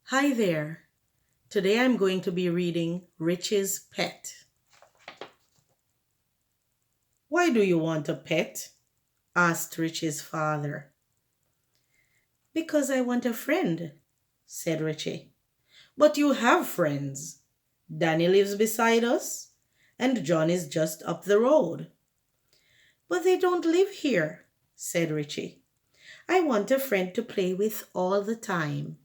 Hi there. Today I'm going to be reading Richie's Pet. Why do you want a pet? Asked Richie's father. Because I want a friend, said Richie. But you have friends. Danny lives beside us, and John is just up the road. But they don't live here, said Richie. I want a friend to play with all the time.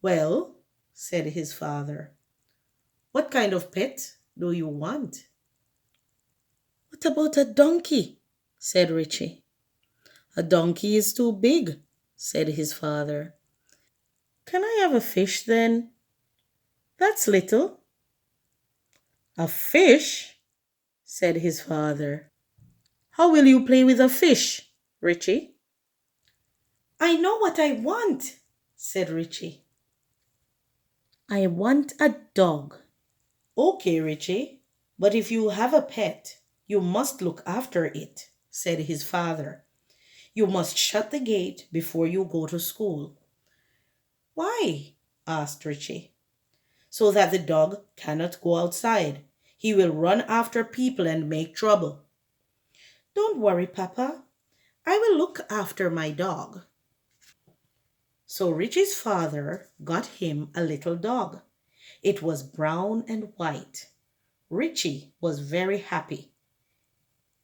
Well, said his father, what kind of pet do you want? What about a donkey? Said Richie. A donkey is too big, said his father. Can I have a fish then? That's little. A fish? Said his father. How will you play with a fish, Richie? I know what I want, said Richie. I want a dog. Okay, Richie, but if you have a pet, you must look after it, said his father. You must shut the gate before you go to school. Why? Asked Richie. So that the dog cannot go outside. He will run after people and make trouble. Don't worry, Papa. I will look after my dog. So Richie's father got him a little dog. It was brown and white. Richie was very happy.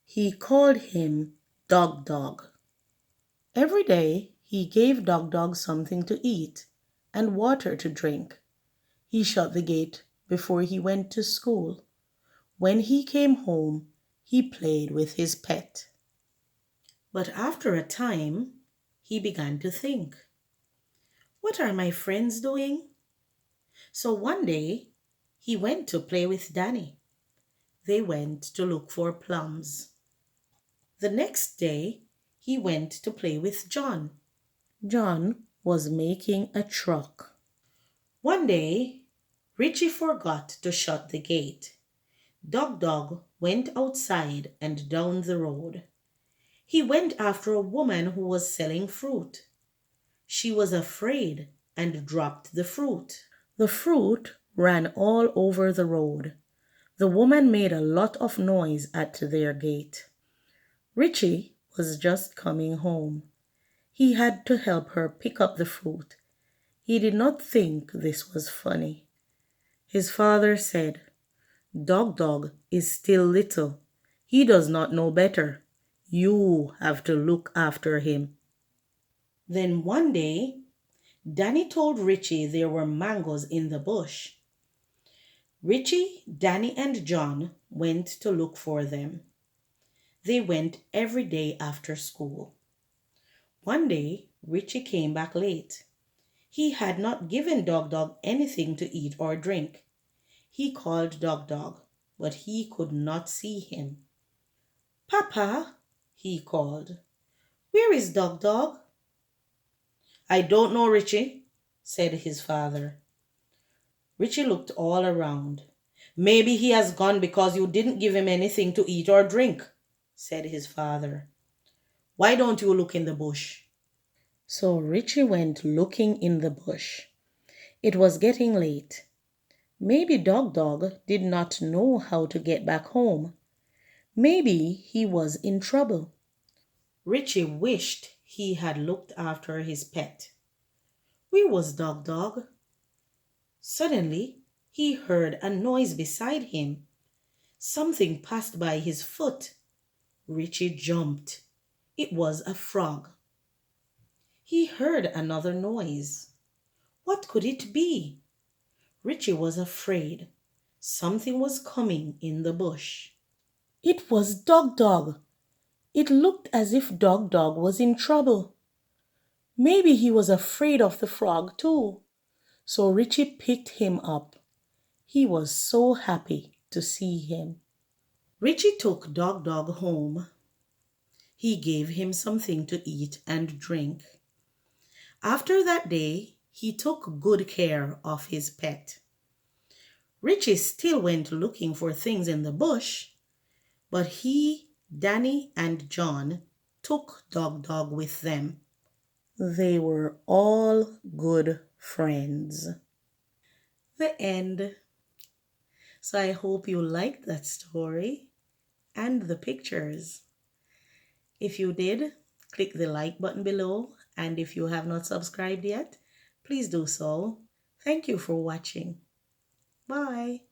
He called him Dog Dog. Every day he gave Dog Dog something to eat and water to drink. He shut the gate before he went to school. When he came home, he played with his pet. But after a time, he began to think, what are my friends doing? So one day, he went to play with Danny. They went to look for plums. The next day, he went to play with John. John was making a truck. One day, Richie forgot to shut the gate. Dog Dog went outside and down the road. He went after a woman who was selling fruit. She was afraid and dropped the fruit. The fruit ran all over the road. The woman made a lot of noise at their gate. Richie was just coming home. He had to help her pick up the fruit. He did not think this was funny. His father said, Dog Dog is still little. He does not know better. You have to look after him. Then one day, Danny told Richie there were mangoes in the bush. Richie, Danny, and John went to look for them. They went every day after school. One day, Richie came back late. He had not given Dog Dog anything to eat or drink. He called Dog Dog, but he could not see him. Papa, he called, where is Dog Dog? I don't know, Richie, said his father. Richie looked all around. Maybe he has gone because you didn't give him anything to eat or drink, said his father. Why don't you look in the bush? So Richie went looking in the bush. It was getting late. Maybe Dog Dog did not know how to get back home. Maybe he was in trouble. Richie wished he had looked after his pet. Where was Dog Dog? Suddenly, he heard a noise beside him. Something passed by his foot. Richie jumped. It was a frog. He heard another noise. What could it be? Richie was afraid. Something was coming in the bush. It was Dog Dog. It looked as if Dog Dog was in trouble. Maybe he was afraid of the frog too. So Richie picked him up. He was so happy to see him. Richie took Dog Dog home. He gave him something to eat and drink. After that day, he took good care of his pet. Richie still went looking for things in the bush, but he, Danny, and John took Dog Dog with them. They were all good friends. The end. So I hope you liked that story and the pictures. If you did, click the like button below, and if you have not subscribed yet, please do so. Thank you for watching. Bye.